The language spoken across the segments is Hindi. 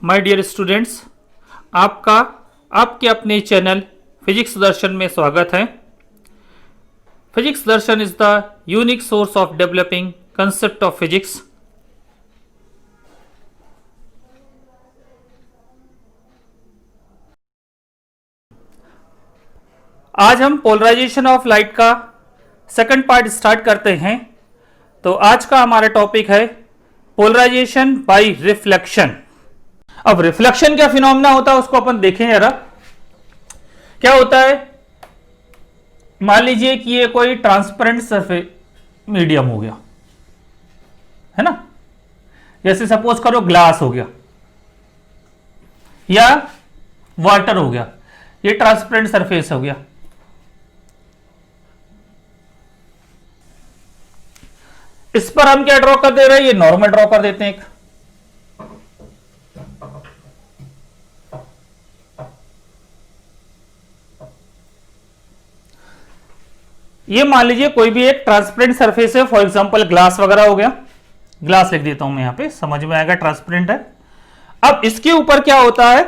माय डियर स्टूडेंट्स, आपका आपके अपने चैनल फिजिक्स दर्शन में स्वागत है। Physics Darshan is the unique source of developing concept of physics. आज हम पोलराइजेशन ऑफ लाइट का सेकंड पार्ट स्टार्ट करते हैं। तो आज का हमारा टॉपिक है पोलराइजेशन बाय रिफ्लेक्शन। अब रिफ्लेक्शन क्या फिनोमेना होता है उसको अपन देखें जरा। क्या होता है, मान लीजिए कि ये कोई ट्रांसपेरेंट सरफेस मीडियम हो गया, है ना। जैसे सपोज करो ग्लास हो गया या वाटर हो गया, ये ट्रांसपेरेंट सरफेस हो गया। इस पर हम क्या ड्रॉ कर दे रहे हैं, ये नॉर्मल ड्रॉ कर देते हैं एक। ये मान लीजिए कोई भी एक ट्रांसपेरेंट सरफेस है, फॉर एग्जांपल ग्लास वगैरह हो गया। ग्लास लिख देता हूं मैं यहां पे, समझ में आएगा, ट्रांसपेरेंट है। अब इसके ऊपर क्या होता है,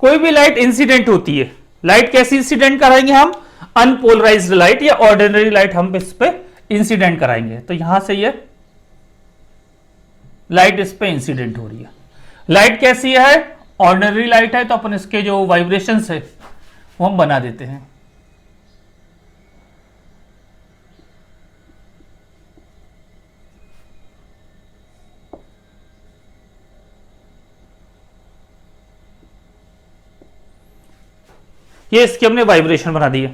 कोई भी लाइट इंसिडेंट होती है। लाइट कैसी इंसिडेंट कराएंगे हम, अनपोलराइज्ड लाइट या ऑर्डिनरी लाइट हम इस पे इंसिडेंट कराएंगे। तो यहां से ये लाइट इस पे इंसिडेंट हो रही है। लाइट कैसी है, ऑर्डिनरी लाइट है, तो अपन इसके जो वाइब्रेशंस है वो हम बना देते हैं। ये इसके हमने वाइब्रेशन बना दी है।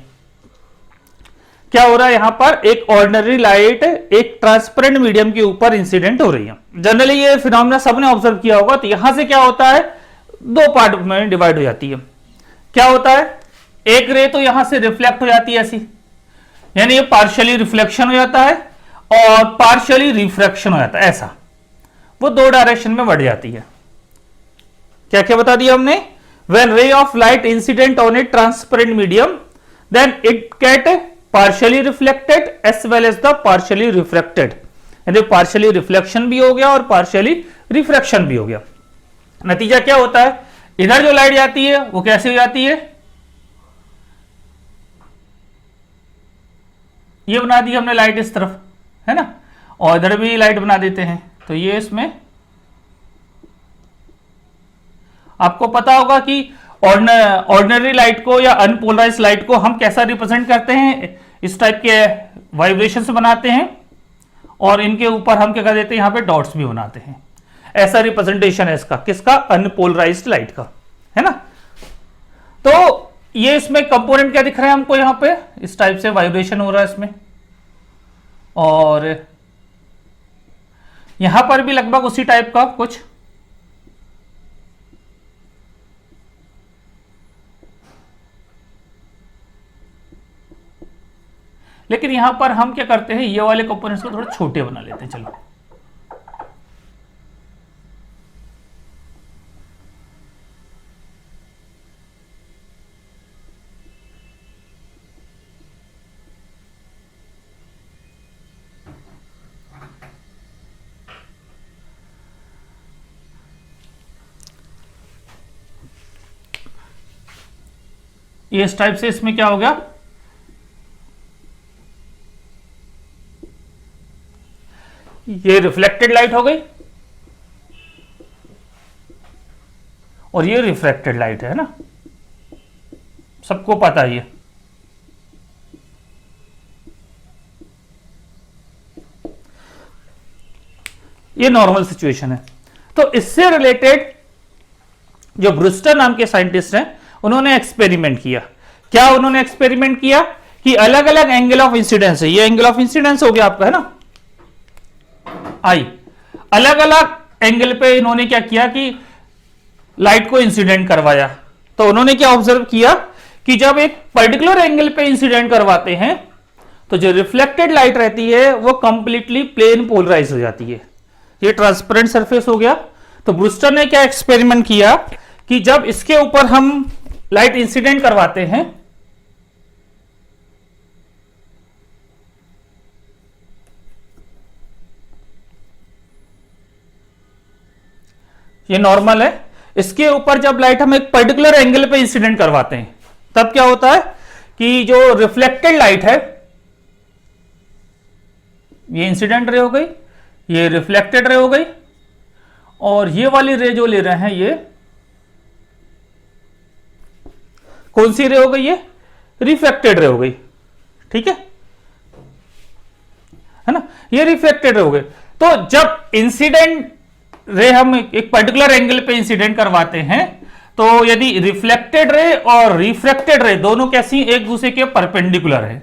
क्या हो रहा है, यहां पर एक ऑर्डिनरी लाइट एक ट्रांसपेरेंट मीडियम के ऊपर इंसिडेंट हो रही है। जनरली ये फिनोमेना सबने ऑब्जर्व किया होगा। तो यहां से क्या होता है, दो पार्ट में डिवाइड हो जाती है। क्या होता है, एक रे तो यहां से रिफ्लेक्ट हो जाती है ऐसी, यानी ये पार्शियली रिफ्लेक्शन हो जाता है और पार्शियली रिफ्रैक्शन हो जाता है, ऐसा वो दो डायरेक्शन में बढ़ जाती है। क्या क्या बता दिया हमने, when ray of light incident on a transparent medium then it get partially reflected as well as the partially refracted, यानी partially reflection भी हो गया और partially refraction भी हो गया। नतीजा क्या होता है, इधर जो लाइट जाती है वो कैसे हो जाती है, ये बना दी हमने लाइट इस तरफ, है ना, और इधर भी लाइट बना देते हैं। तो ये इसमें आपको पता होगा कि ऑर्डिनरी लाइट को या अनपोलराइज्ड लाइट को हम कैसा रिप्रेजेंट करते हैं, इस टाइप के वाइब्रेशन से बनाते हैं और इनके ऊपर हम क्या कर देते हैं, यहां पे डॉट्स भी बनाते हैं। ऐसा रिप्रेजेंटेशन है इसका, किसका, अनपोलराइज्ड लाइट का, है ना। तो ये इसमें कंपोनेंट क्या दिख रहा है हमको, यहां पे इस टाइप से वाइब्रेशन हो रहा है इसमें, और यहां पर भी लगभग उसी टाइप का कुछ। लेकिन यहां पर हम क्या करते हैं, ये वाले कंपोनेंट्स को थोड़े छोटे बना लेते हैं। चलो ये इस टाइप से, इसमें क्या हो गया, ये रिफ्लेक्टेड लाइट हो गई और ये रिफ्रैक्टेड लाइट है ना, सबको पता है ये नॉर्मल सिचुएशन है। तो इससे रिलेटेड जो ब्रूस्टर नाम के साइंटिस्ट हैं, उन्होंने एक्सपेरिमेंट किया। क्या उन्होंने एक्सपेरिमेंट किया कि अलग अलग एंगल ऑफ इंसिडेंस है, ये एंगल ऑफ इंसिडेंस हो गया आपका, है ना, आई। अलग अलग एंगल पे इन्होंने क्या किया कि लाइट को इंसिडेंट करवाया। तो उन्होंने क्या ऑब्जर्व किया कि जब एक पर्टिकुलर एंगल पे इंसिडेंट करवाते हैं तो जो रिफ्लेक्टेड लाइट रहती है वो कंप्लीटली प्लेन पोलराइज हो जाती है। ये ट्रांसपेरेंट सरफेस हो गया। तो ब्रूस्टर ने क्या एक्सपेरिमेंट किया कि जब इसके ऊपर हम लाइट इंसिडेंट करवाते हैं, ये नॉर्मल है, इसके ऊपर जब लाइट हम एक पर्टिकुलर एंगल पे इंसिडेंट करवाते हैं तब क्या होता है कि जो रिफ्लेक्टेड लाइट है, ये इंसिडेंट रे हो गई, ये रिफ्लेक्टेड रे हो गई, और ये वाली रे जो ले रहे हैं ये कौन सी रे हो गई, ये रिफ्लेक्टेड रे हो गई। ठीक है ना, ये रिफ्लेक्टेड रे हो गई। तो जब इंसिडेंट रे हम एक पर्टिकुलर एंगल पे इंसिडेंट करवाते हैं तो यदि रिफ्लेक्टेड रे और रिफ्रैक्टेड रे दोनों कैसी एक दूसरे के परपेंडिकुलर है,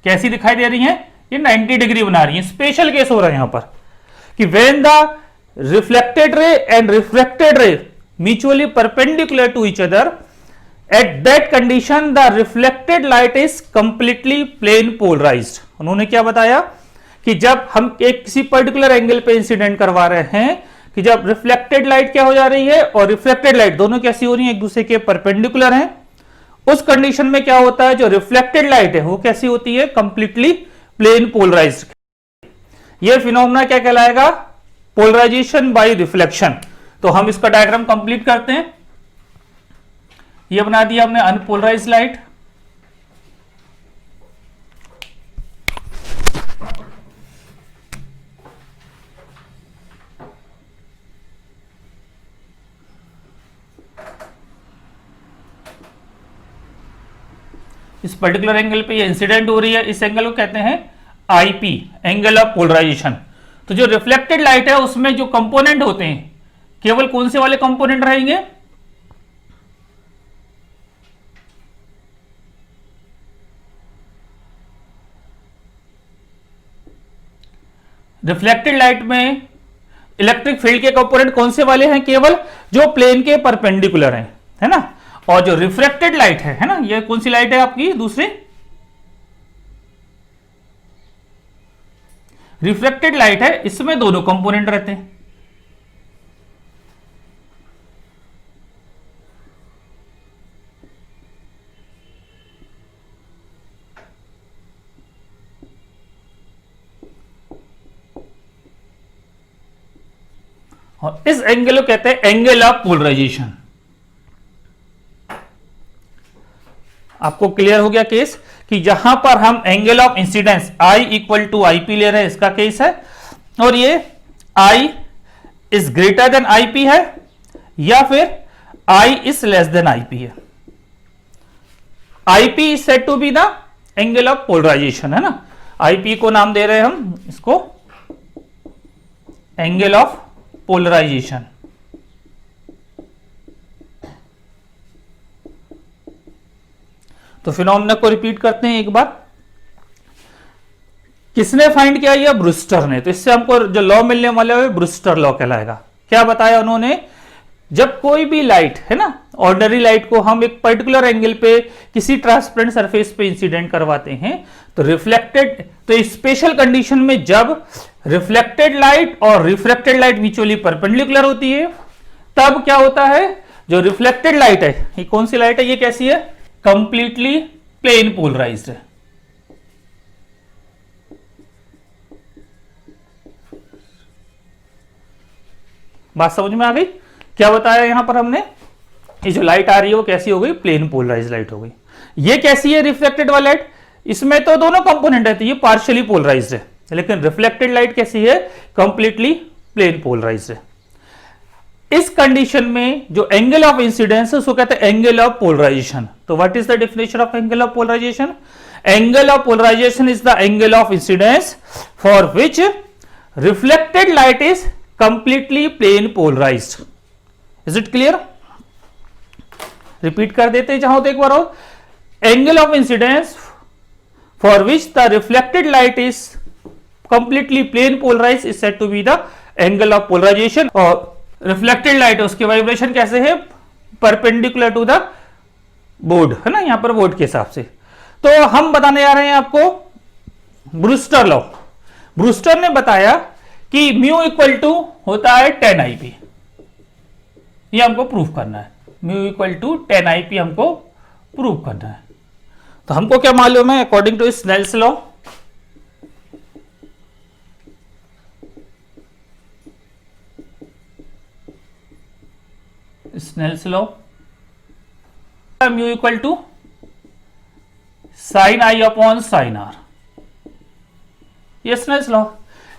कैसी दिखाई दे रही हैं, ये 90 डिग्री बना रही है। स्पेशल केस हो रहा है यहां पर कि when the reflected ray and refracted ray mutually perpendicular to each other, at that condition the reflected light is completely plane polarised. उन्होंने क्या बताया कि जब हम एक किसी पर्टिकुलर एंगल पे इंसिडेंट करवा रहे हैं कि जब रिफ्लेक्टेड लाइट क्या हो जा रही है और रिफ्लेक्टेड लाइट दोनों कैसी हो रही है, एक दूसरे के परपेंडिकुलर हैं, उस कंडीशन में क्या होता है, जो रिफ्लेक्टेड लाइट है वो कैसी होती है, कंप्लीटली प्लेन पोलराइज्ड। ये फिनोमेना क्या कहलाएगा, पोलराइजेशन बाय रिफ्लेक्शन। तो हम इसका डायग्राम कंप्लीट करते हैं। ये बना दिया हमने अनपोलराइज्ड लाइट, इस पर्टिकुलर एंगल पे ये इंसिडेंट हो रही है, इस एंगल को कहते हैं आईपी, एंगल ऑफ पोलराइजेशन। तो जो रिफ्लेक्टेड लाइट है उसमें जो कंपोनेंट होते हैं केवल कौन से वाले कंपोनेंट रहेंगे, रिफ्लेक्टेड लाइट में इलेक्ट्रिक फील्ड के कंपोनेंट कौन से वाले हैं, केवल जो प्लेन के परपेंडिकुलर हैं, है ना। और जो रिफ्रैक्टेड लाइट है ना, ये कौन सी लाइट है आपकी, दूसरी रिफ्लेक्टेड लाइट है, इसमें दोनों कंपोनेंट रहते हैं। और इस एंगल को कहते हैं एंगल ऑफ पोलराइजेशन। आपको क्लियर हो गया केस कि जहां पर हम angle of incidence I equal to IP ले रहे हैं, इसका केस है। और ये I is greater than IP है या फिर I is less than IP है। IP is said to be the angle of polarisation, है ना। IP को नाम दे रहे हैं हम इसको एंगल ऑफ पोलराइजेशन। तो फिनोमेना को रिपीट करते हैं एक बार। किसने फाइंड किया, ये ब्रूस्टर ने। तो इससे हमको जो लॉ मिलने वाला है ब्रूस्टर लॉ कहलाएगा। क्या बताया उन्होंने, जब कोई भी लाइट है ना, ऑर्डिनरी लाइट को हम एक पर्टिकुलर एंगल पे किसी ट्रांसपेरेंट सरफेस पे इंसिडेंट करवाते हैं तो रिफ्लेक्टेड, तो स्पेशल कंडीशन में जब रिफ्लेक्टेड लाइट और रिफ्रैक्टेड लाइट म्यूचुअली परपेंडिकुलर होती है तब क्या होता है, जो रिफ्लेक्टेड लाइट है, ये कौन सी लाइट है, ये कैसी है, कंप्लीटली प्लेन पोलराइज्ड है। बात समझ में आ गई। क्या बताया यहां पर हमने, ये जो लाइट आ रही है वो कैसी हो गई, प्लेन पोलराइज्ड लाइट हो गई। ये कैसी है, रिफ्लेक्टेड वाली लाइट, इसमें तो दोनों कंपोनेंट रहते हैं, ये पार्शियली पोलराइज्ड है। लेकिन रिफ्लेक्टेड लाइट कैसी है, कंप्लीटली प्लेन पोलराइज्ड है। इस कंडीशन में जो एंगल ऑफ इंसिडेंस है उसको कहते हैं एंगल ऑफ पोलराइजेशन। तो what is the definition of angle of polarisation, angle of polarisation is the angle of incidence for which reflected light is completely plane polarised. Is it clear, repeat कर देते हैं जहां तो एक बार और, angle of incidence for which the reflected light is completely plane polarised is said to be the angle of polarisation. और रिफ्लेक्टेड लाइट है उसके वाइब्रेशन कैसे है, परपेंडिकुलर टू द बोर्ड, है ना, यहां पर बोर्ड के हिसाब से। तो हम बताने जा रहे हैं आपको ब्रूस्टर लॉ। ब्रूस्टर ने बताया कि म्यू इक्वल टू होता है 10 IP, ये हमको प्रूफ करना है। म्यू इक्वल टू 10 IP हमको प्रूफ करना है। तो हमको क्या मालूम है, according to Snell's law, Snell's law, mu equal to sine I upon sine R, ये स्नेल्स लॉ।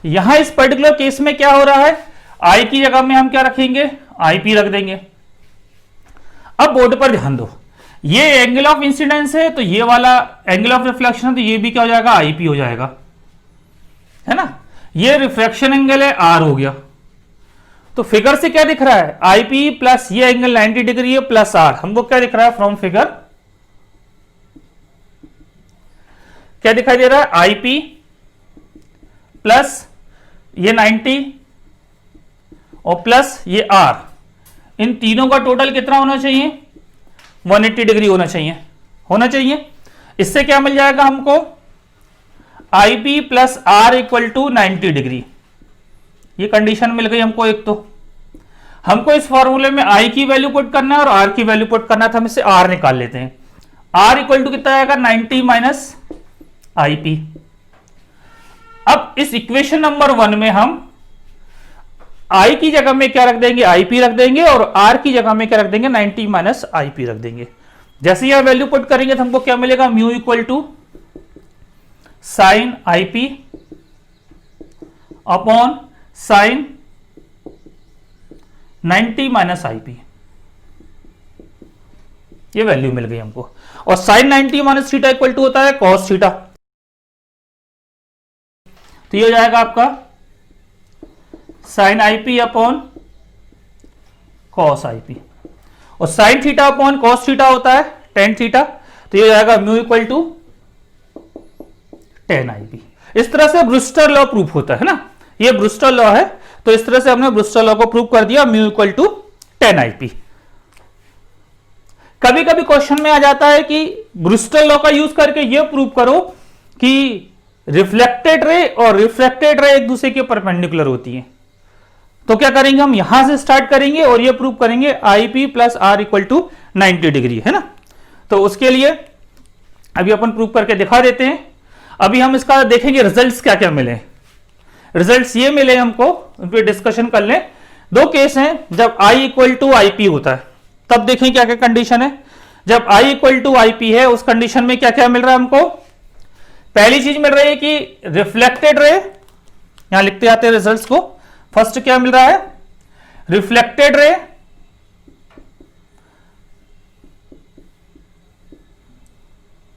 यहां इस पर्टिकुलर केस में क्या हो रहा है, आई की जगह में हम क्या रखेंगे, आई पी रख देंगे। अब बोर्ड पर ध्यान दो, ये एंगल ऑफ इंसिडेंस है तो ये वाला एंगल ऑफ रिफ्लेक्शन है, तो ये भी क्या हो जाएगा, आई पी हो जाएगा, है ना। ये रिफ्रैक्शन एंगल है, आर हो गया। तो फिगर से क्या दिख रहा है, आईपी प्लस ये एंगल 90 डिग्री है प्लस आर। हमको क्या दिख रहा है फ्रॉम फिगर, क्या दिखाई दे रहा है, आईपी प्लस ये 90 और प्लस ये आर, इन तीनों का टोटल कितना होना चाहिए, 180 डिग्री होना चाहिए। इससे क्या मिल जाएगा हमको, IP plus R equal to 90 degree. ये कंडीशन मिल गई हमको एक। तो हमको इस फॉर्मूले में आई की वैल्यू पुट करना है और आर की वैल्यू पुट करना है, तो हम इससे आर निकाल लेते हैं। आर इक्वल टू कितना आएगा, 90 माइनस आईपी। अब इस इक्वेशन नंबर 1 में हम आई की जगह में क्या रख देंगे, आईपी रख देंगे, और आर की जगह में क्या रख देंगे, 90 माइनस आईपी रख देंगे। जैसे यह वैल्यू पुट करेंगे तो हमको क्या मिलेगा, mu equal to sine IP upon sine 90 minus IP, ये वैल्यू मिल गई हमको। और sine 90 minus theta equal to होता है कॉस थीटा, तो ये हो जाएगा आपका sine IP upon cos IP, और sine theta upon cos theta होता है टेन थीटा, तो ये हो जाएगा म्यू इक्वल टू 10 आईपी। इस तरह से ब्रूस्टर लॉ प्रूफ होता है ना, ये ब्रूस्टर लॉ है। तो इस तरह से हमने ब्रूस्टर लॉ को प्रूव कर दिया, म्यू इक्वल टू 10 आईपी। कभी कभी क्वेश्चन में आ जाता है कि ब्रूस्टर लॉ का यूज करके ये प्रूव करो कि रिफ्लेक्टेड रे और रिफ्रैक्टेड रे एक दूसरे के परपेंडिकुलर होती है। तो क्या करेंगे, हम यहां से स्टार्ट करेंगे और ये प्रूव करेंगे IP plus R equal to 90 degree, है ना। तो उसके लिए अभी अपन प्रूव करके दिखा देते हैं। अभी हम इसका देखेंगे रिजल्ट्स क्या क्या मिले। रिजल्ट्स ये मिले हमको, उन पे डिस्कशन कर लें। दो केस हैं, जब I equal to I P होता है तब देखें क्या क्या कंडीशन है। जब I equal to I P है उस कंडीशन में क्या क्या मिल रहा है हमको। पहली चीज मिल रही है कि रिफ्लेक्टेड रे, यहां लिखते आते हैं रिजल्ट्स को। फर्स्ट क्या मिल रहा है, reflected ray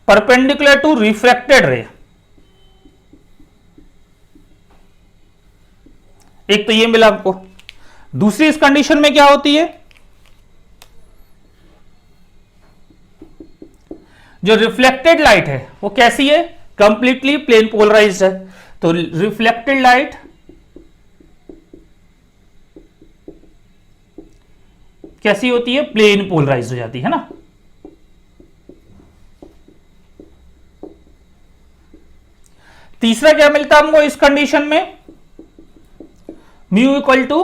perpendicular to refracted रे, एक तो ये मिला हमको। दूसरी इस कंडीशन में क्या होती है, जो रिफ्लेक्टेड लाइट है वो कैसी है, कंप्लीटली प्लेन पोलराइज्ड है। तो रिफ्लेक्टेड लाइट कैसी होती है, प्लेन पोलराइज्ड हो जाती है ना। तीसरा क्या मिलता है हमको इस कंडीशन में, म्यू इक्वल टू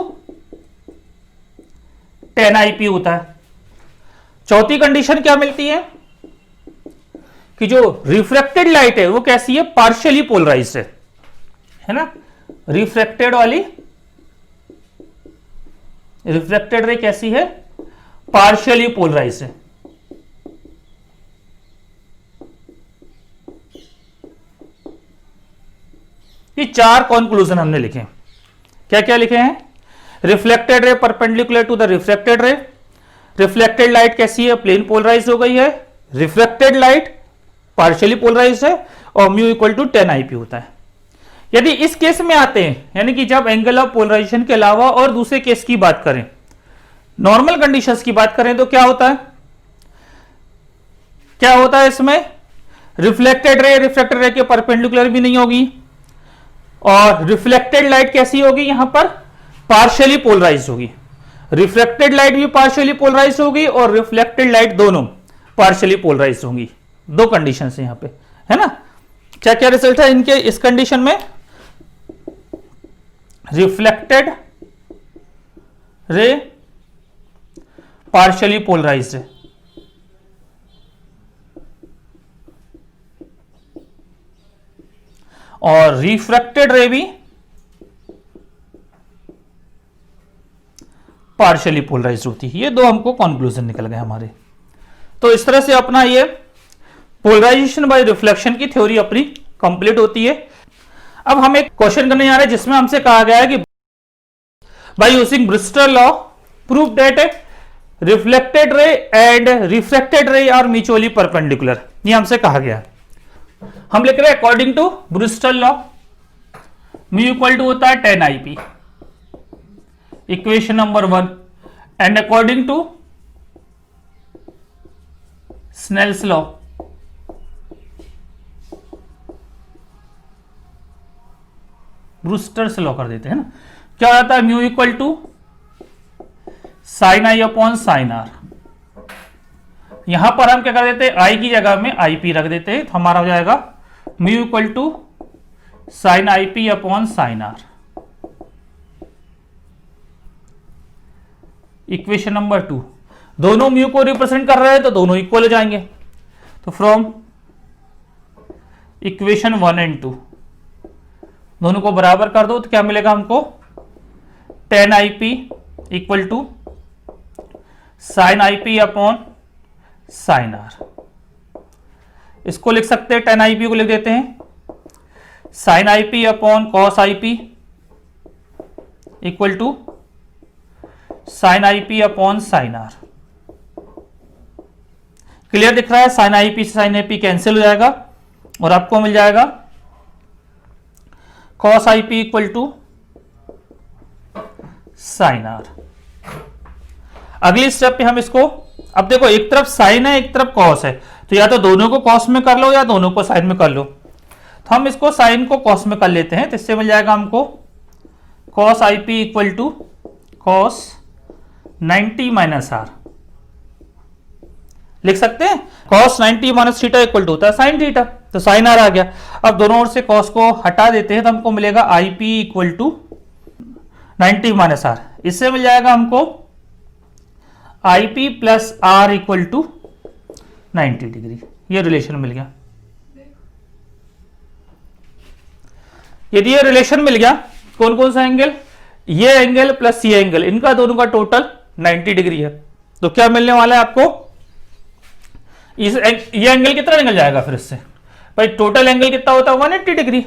10 आईपी होता है। चौथी कंडीशन क्या मिलती है कि जो रिफ्रैक्टेड लाइट है वो कैसी है, पार्शियली पोलराइज्ड है ना। रिफ्रैक्टेड वाली, रिफ्रैक्टेड रे कैसी है, पार्शियली पोलराइज्ड है। ये चार कंक्लूजन हमने लिखे। क्या क्या लिखे हैं, reflected ray perpendicular to the refracted ray, reflected light कैसी है, प्लेन पोलराइज्ड हो गई है, रिफ्रैक्टेड लाइट पार्शियली पोलराइज्ड है, और म्यू इक्वल टू 10 आईपी होता है। यदि इस केस में आते हैं, यानी कि जब एंगल ऑफ पोलराइजेशन के अलावा और दूसरे केस की बात करें, नॉर्मल कंडीशंस की बात करें, तो क्या होता है, क्या होता है इसमें, रिफ्लेक्टेड रे रिफ्रैक्टेड रे के परपेंडिकुलर भी नहीं होगी, और रिफ्लेक्टेड लाइट कैसी होगी, यहां पर पार्शियली पोलराइज्ड होगी। रिफ्लेक्टेड लाइट भी पार्शियली पोलराइज्ड होगी और रिफ्लेक्टेड लाइट दोनों पार्शियली पोलराइज्ड होंगी। दो कंडीशंस है यहां पे, है ना। क्या क्या रिजल्ट है इनके इस कंडीशन में, रिफ्लेक्टेड रे पार्शियली पोलराइज्ड है, और रिफ्रैक्टेड रे भी पार्शियली पोलराइज्ड होती है। ये दो हमको कंक्लूजन निकल गए हमारे। तो इस तरह से अपना ये पोलराइजेशन बाय रिफ्लेक्शन की थ्योरी अपनी कंप्लीट होती है। अब हम एक क्वेश्चन करने जा रहे हैं जिसमें हमसे कहा गया है कि by using Bristol law prove that reflected ray and refracted ray are mutually perpendicular. ये हमसे कहा गया है। हम लिख रहे हैं according to Bristol law mu equal to होता है 10 IP, equation number 1, and according to Snell's law Brewster's law कर देते हैं ना, क्या आता है mu equal to sine I upon sine r. यहां पर हम क्या कर देते हैं, आई की जगह में आई पी रख देते हैं, तो हमारा हो जाएगा mu equal to sine I P upon sine R. Equation number 2, दोनों म्यू को रिप्रेजेंट कर रहे हैं तो दोनों इक्वल हो जाएंगे। तो फ्रॉम इक्वेशन 1 एंड 2 दोनों को बराबर कर दो तो क्या मिलेगा हमको 10 IP equal to sine I P upon sine R. इसको लिख सकते हैं 10 IP को लिख देते हैं sine I P upon cos I P equal to sine I P upon sine R. Clear दिख रहा है, साइन आई पी से साइन आई पी कैंसिल हो जाएगा और आपको मिल जाएगा cos I P equal to sine R. अगली स्टेप पे हम इसको, अब देखो एक तरफ साइन है एक तरफ कॉस है, तो या तो दोनों को कॉस में कर लो या दोनों को साइन में कर लो। तो हम इसको साइन को कॉस में कर लेते हैं, तो इससे मिल जाएगा हमको cos I P equal to cos 90 minus R. लिख सकते हैं cos 90 minus theta equal to होता है साइन थीटा, तो साइन आर आ गया। अब दोनों ओर से कॉस को हटा देते हैं तो हमको मिलेगा I P equal to 90 minus R. इससे मिल जाएगा हमको I P plus R equal to 90 degree. ये रिलेशन मिल गया। यदि ये रिलेशन मिल गया, कौन कौन सा एंगल, ये एंगल प्लस ये एंगल, इनका दोनों का टोटल 90 डिग्री है, तो क्या मिलने वाला है आपको, ये एंगल कितना निकल जाएगा फिर इससे, भाई टोटल एंगल कितना होता है 180 डिग्री।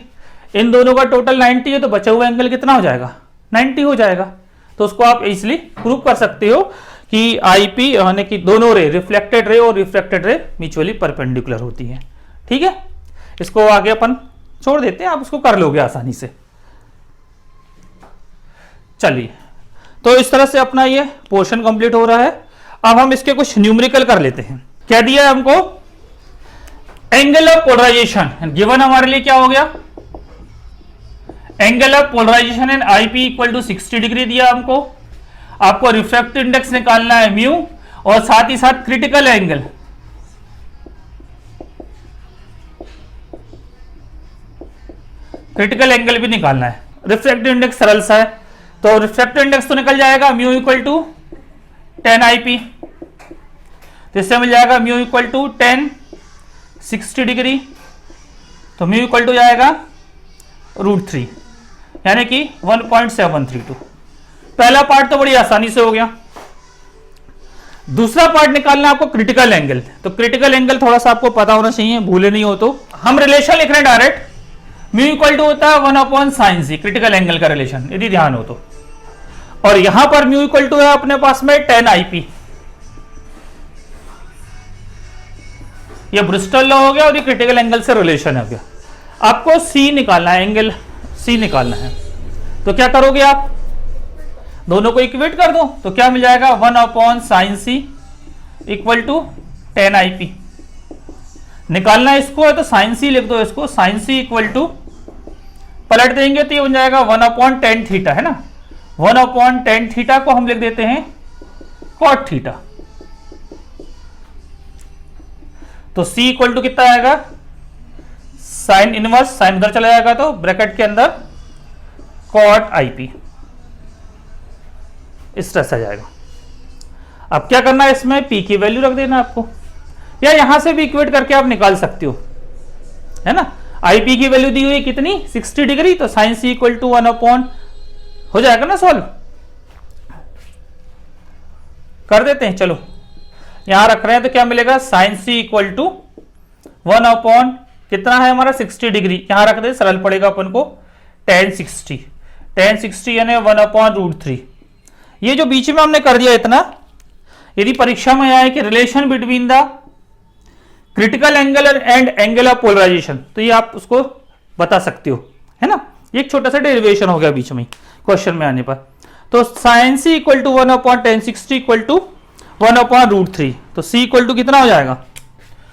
इन दोनों का टोटल 90 है तो बचा हुआ एंगल कितना हो जाएगा 90 हो जाएगा। तो उसको आप इजिली प्रूव कर सकते हो कि आई पी यानी कि दोनों रे, रिफ्लेक्टेड रे और रिफ्रैक्टेड रे म्यूचुअली परपेंडिकुलर होती है। ठीक है, इसको आगे अपन छोड़ देते हैं, आप उसको कर लोगे आसानी से। चलिए, तो इस तरह से अपना ये पोर्शन कंप्लीट हो रहा है। अब हम इसके कुछ न्यूमेरिकल कर लेते हैं। क्या दिया है हमको, एंगल ऑफ पोलराइजेशन गिवन हमारे लिए क्या हो गया, angle of polarisation in I P equal to 60 degree दिया हमको। आपको रिफ्रैक्टिव इंडेक्स निकालना है म्यू, और साथ ही साथ क्रिटिकल एंगल, क्रिटिकल एंगल भी निकालना है। रिफ्रैक्टिव इंडेक्स सरल सा है, तो रिफ्रैक्टिव इंडेक्स तो निकल जाएगा म्यू इक्वल टू 10 IP, तो इससे मिल जाएगा म्यू इक्वल टू 10 60 डिग्री, तो म्यू इक्वल टू जाएगा √3 यानी कि 1.732। पहला पार्ट तो बड़ी आसानी से हो गया। दूसरा पार्ट निकालना आपको क्रिटिकल एंगल, तो क्रिटिकल एंगल थोड़ा सा आपको पता होना चाहिए, भूले नहीं हो तो। हम रिलेशन लिख रहे हैं डायरेक्ट, म्यू इक्वल टू होता है 1/sin c, क्रिटिकल एंगल का रिलेशन यदि ध्यान हो तो। और यहां पर म्यू इक्वल टू है अपने पास में 10 IP, ये ब्रिस्टल लॉ हो गया और ये क्रिटिकल एंगल से रिलेशन हो गया। आपको C निकालना है, एंगल C निकालना है, तो क्या करोगे आप, दोनों को इक्वेट कर दो, तो क्या मिल जाएगा 1/sin c equal to 10 IP। निकालना है इसको है तो sin c लिख दो, इसको sin c इक्वल टू पलट देंगे तो ये बन जाएगा 1/10 थीटा, है ना। 1/10 थीटा को हम लिख देते हैं cot थीटा, तो C इक्वल टू कितना आएगा, साइन इनवर्स, साइन उधर चला जाएगा तो ब्रैकेट के अंदर cot IP, इस तरह से आ जाएगा। अब क्या करना है, इसमें P की वैल्यू रख देना आपको, या यहां से भी इक्वेट करके आप निकाल सकते हो, है ना। IP की वैल्यू दी हुई कितनी 60 डिग्री, तो sine C equal to 1 upon हो जाएगा ना सॉल्व। कर देते हैं, चलो यहां रख रहे हैं तो क्या मिलेगा, sine C equal to 1 upon कितना है हमारा 60 डिग्री, यहां रख दे, सरल पड़ेगा अपन को tan 60 यानी 1 अपॉन √3। ये जो बीच में हमने कर दिया इतना, यदि परीक्षा में आए कि relation between the critical angle and angle of polarisation, तो ये आप उसको बता सकते हो, है ना। एक छोटा सा डेरिवेशन हो गया बीच में क्वेश्चन में आने पर। तो sine C equal to 1 upon tan 60 equal to 1 upon √3, तो सी इक्वल टू कितना हो जाएगा,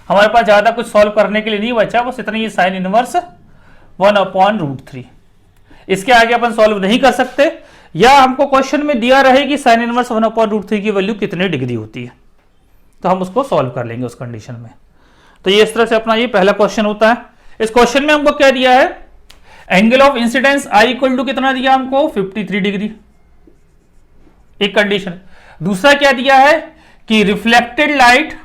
हमारे पास ज्यादा कुछ सॉल्व करने के लिए नहीं बचा, बस इतना ही साइन इनवर्स 1 अपॉन √3। इसके आगे अपन सॉल्व नहीं कर सकते, या हमको क्वेश्चन में दिया रहे कि साइन इनवर्स 1 अपॉन √3 की वैल्यू कितने डिग्री होती है, तो हम उसको सॉल्व कर लेंगे उस कंडीशन में। तो ये इस तरह से अपना ये पहला क्वेश्चन होता है। इस क्वेश्चन में हमको क्या दिया है, angle of incidence I equal to कितना दिया हमको 53 डिग्री, एक कंडीशन। दूसरा क्या दिया है कि रिफ्लेक्टेड लाइट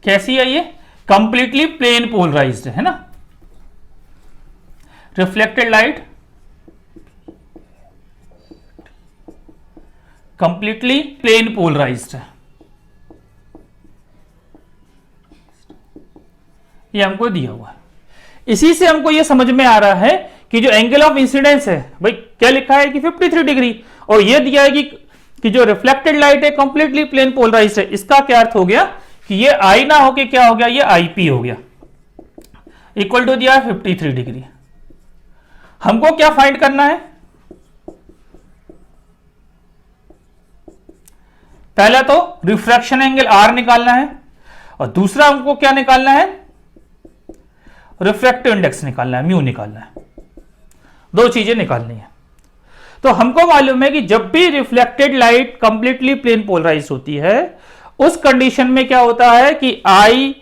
कैसी है, ये कंप्लीटली प्लेन पोलराइज्ड है ना, reflected light completely plane polarised है, ये हमको दिया हुआ है। इसी से हमको ये समझ में आ रहा है कि जो एंगल ऑफ इंसिडेंस है, भाई क्या लिखा है कि 53 डिग्री, और ये दिया है कि जो रिफ्लेक्टेड लाइट है कंप्लीटली प्लेन पोलराइज्ड है। इसका क्या अर्थ हो गया कि ये आई ना होके क्या हो गया, ये आईपी हो गया, इक्वल टू दिया 53 डिग्री। हमको क्या फाइंड करना है, पहला तो रिफ्रैक्शन एंगल आर निकालना है, और दूसरा हमको क्या निकालना है, रिफ्रैक्टिव इंडेक्स निकालना है, म्यू निकालना है, दो चीजें निकालनी है। तो हमको मालूम है कि जब भी reflected light completely plane polarise होती है, उस कंडीशन में क्या होता है कि आई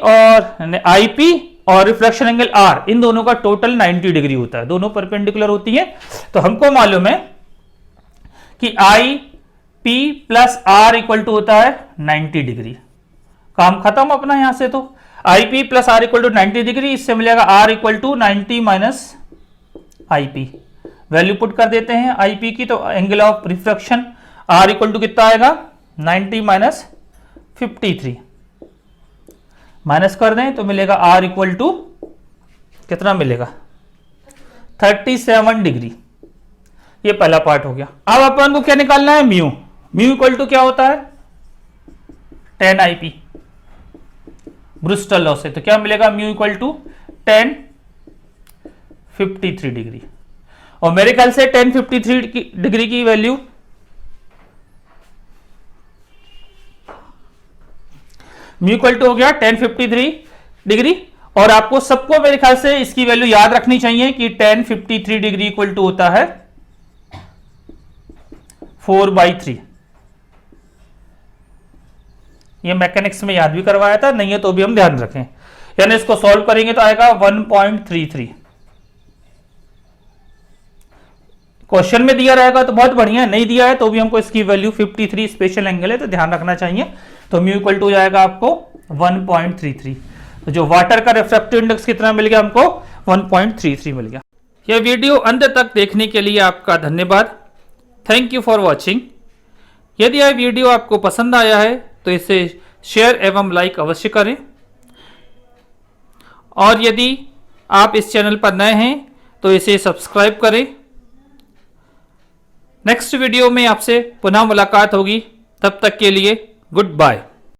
और आईपी और रिफ्लेक्शन एंगल आर, इन दोनों का टोटल 90 डिग्री होता है, दोनों परपेंडिकुलर होती है। तो हमको मालूम है कि I P plus R equal to होता है 90 डिग्री। काम खत्म अपना यहां से, तो I P plus R equal to 90 degree, इससे मिलेगा R equal to 90 minus I P. Value put कर देते हैं आई पी की, तो angle of refraction R equal to कितना आएगा 90 माइनस 53, माइनस कर दें तो मिलेगा आर इक्वल टू कितना मिलेगा 37 डिग्री। ये पहला पार्ट हो गया। अब अपन को क्या निकालना है, म्यू। म्यू इक्वल टू क्या होता है tan I P Brewster law से, तो क्या मिलेगा mu equal to tan 53 degree. और मेरे ख्याल से tan 53 डिग्री की वैल्यू म्यू इक्वल टू हो गया tan 53 डिग्री। और आपको सबको मेरे ख्याल से इसकी वैल्यू याद रखनी चाहिए कि tan 53 डिग्री इक्वल टू होता है 4/3। ये मैकेनिक्स में याद भी करवाया था, नहीं है तो भी हम ध्यान रखें, यानी इसको सॉल्व करेंगे तो आएगा 1.33। क्वेश्चन में दिया रहेगा तो बहुत बढ़िया, नहीं दिया है तो भी हमको इसकी वैल्यू 53 स्पेशल एंगल है तो ध्यान रखना चाहिए। तो म्यू इक्वल टू हो जाएगा आपको 1.33। तो जो वाटर का रिफ्रैक्टिव इंडेक्स कितना मिल गया हमको 1.33 मिल गया। यह वीडियो अंत तक देखने के लिए आपका धन्यवाद। Thank you for watching. यदि यह वीडियो आपको पसंद आया है तो इसे शेयर एवं लाइक अवश्य करें, और यदि आप इस चैनल पर नए हैं तो इसे सब्सक्राइब करें। नेक्स्ट वीडियो में आपसे पुनः मुलाकात होगी, तब तक के लिए गुड बाय।